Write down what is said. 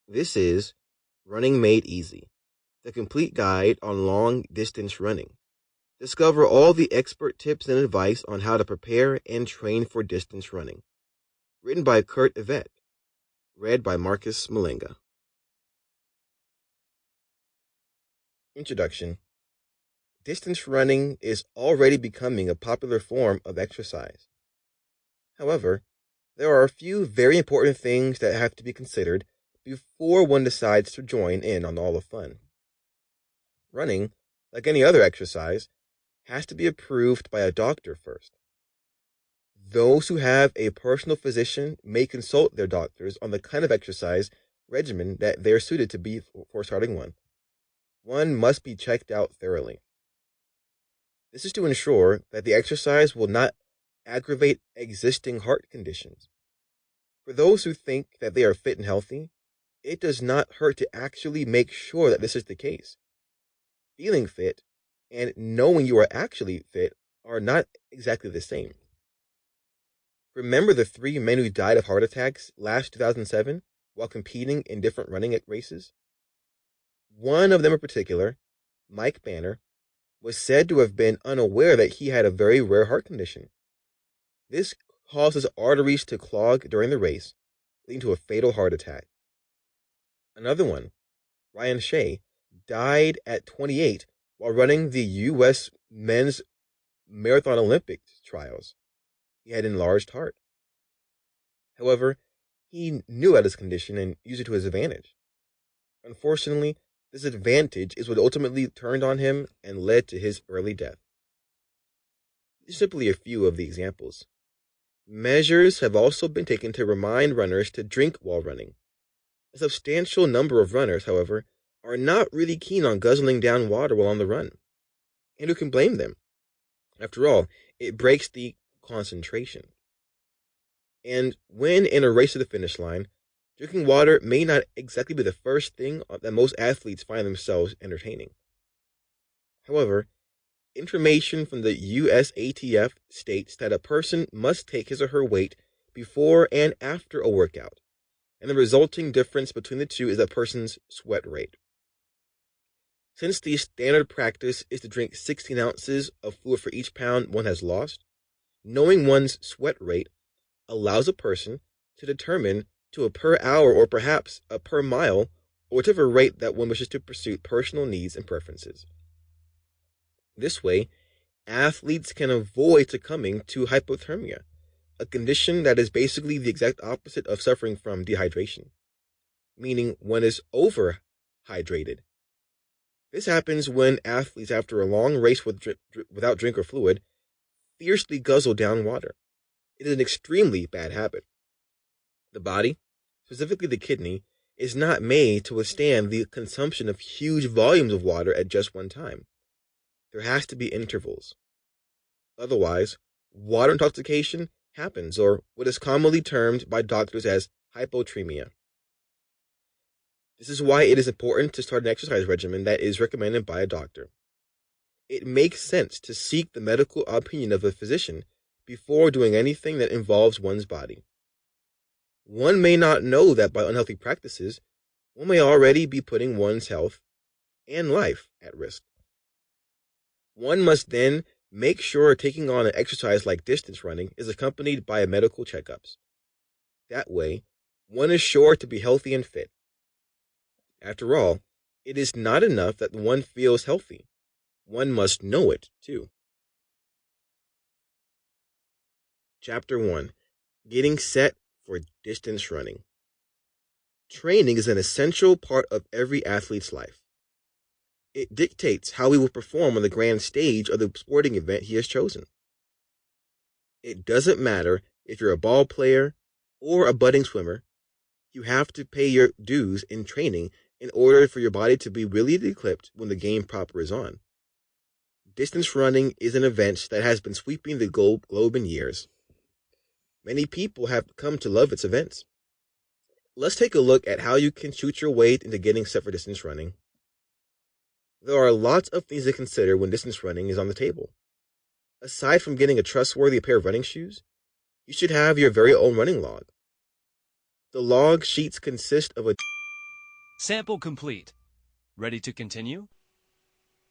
This is Running Made Easy, the complete guide on long-distance running. Discover all the expert tips and advice on how to prepare and train for distance running. Written by Ivett. Read by Marcus Mulenga. Introduction. Distance running is already becoming a popular form of exercise. However, there are a few very important things that have to be considered before one decides to join in on all the fun. Running, like any other exercise, has to be approved by a doctor first. Those who have a personal physician may consult their doctors on the kind of exercise regimen that they are suited to be for starting one. One must be checked out thoroughly. This is to ensure that the exercise will not aggravate existing heart conditions. For those who think that they are fit and healthy, it does not hurt to actually make sure that this is the case. Feeling fit and knowing you are actually fit are not exactly the same. Remember the 3 men who died of heart attacks last 2007 while competing in different running races? One of them in particular, Mike Banner, was said to have been unaware that he had a very rare heart condition. This causes arteries to clog during the race, leading to a fatal heart attack. Another one, Ryan Shea, died at 28 while running the U.S. Men's Marathon Olympics trials. He had enlarged heart. However, he knew about his condition and used it to his advantage. Unfortunately, this advantage is what ultimately turned on him and led to his early death. These are simply a few of the examples. Measures have also been taken to remind runners to drink while running. A substantial number of runners, however, are not really keen on guzzling down water while on the run. And who can blame them? After all, it breaks the concentration. And when in a race to the finish line, drinking water may not exactly be the first thing that most athletes find themselves entertaining. However, information from the USATF states that a person must take his or her weight before and after a workout, and the resulting difference between the two is a person's sweat rate. Since the standard practice is to drink 16 ounces of fluid for each pound one has lost, knowing one's sweat rate allows a person to determine to a per hour or perhaps a per mile or whatever rate that one wishes to pursue personal needs and preferences. This way, athletes can avoid succumbing to hypothermia, a condition that is basically the exact opposite of suffering from dehydration, meaning one is overhydrated. This happens when athletes, after a long race without drink or fluid, fiercely guzzle down water. It is an extremely bad habit. The body, specifically the kidney, is not made to withstand the consumption of huge volumes of water at just one time. There has to be intervals. Otherwise, water intoxication happens, or what is commonly termed by doctors as hypotremia. This is why it is important to start an exercise regimen that is recommended by a doctor. It makes sense to seek the medical opinion of a physician before doing anything that involves one's body. One may not know that by unhealthy practices, one may already be putting one's health and life at risk. One must then make sure taking on an exercise like distance running is accompanied by medical checkups. That way, one is sure to be healthy and fit. After all, it is not enough that one feels healthy. One must know it, too. Chapter 1. Getting Set for Distance Running. Training is an essential part of every athlete's life. It dictates how he will perform on the grand stage of the sporting event he has chosen. It doesn't matter if you're a ball player or a budding swimmer, you have to pay your dues in training in order for your body to be really equipped when the game proper is on. Distance running is an event that has been sweeping the globe in years. Many people have come to love its events. Let's take a look at how you can shoot your way into getting set for distance running. There are lots of things to consider when distance running is on the table. Aside from getting a trustworthy pair of running shoes, you should have your very own running log. The log sheets consist of a Sample complete. Ready to continue?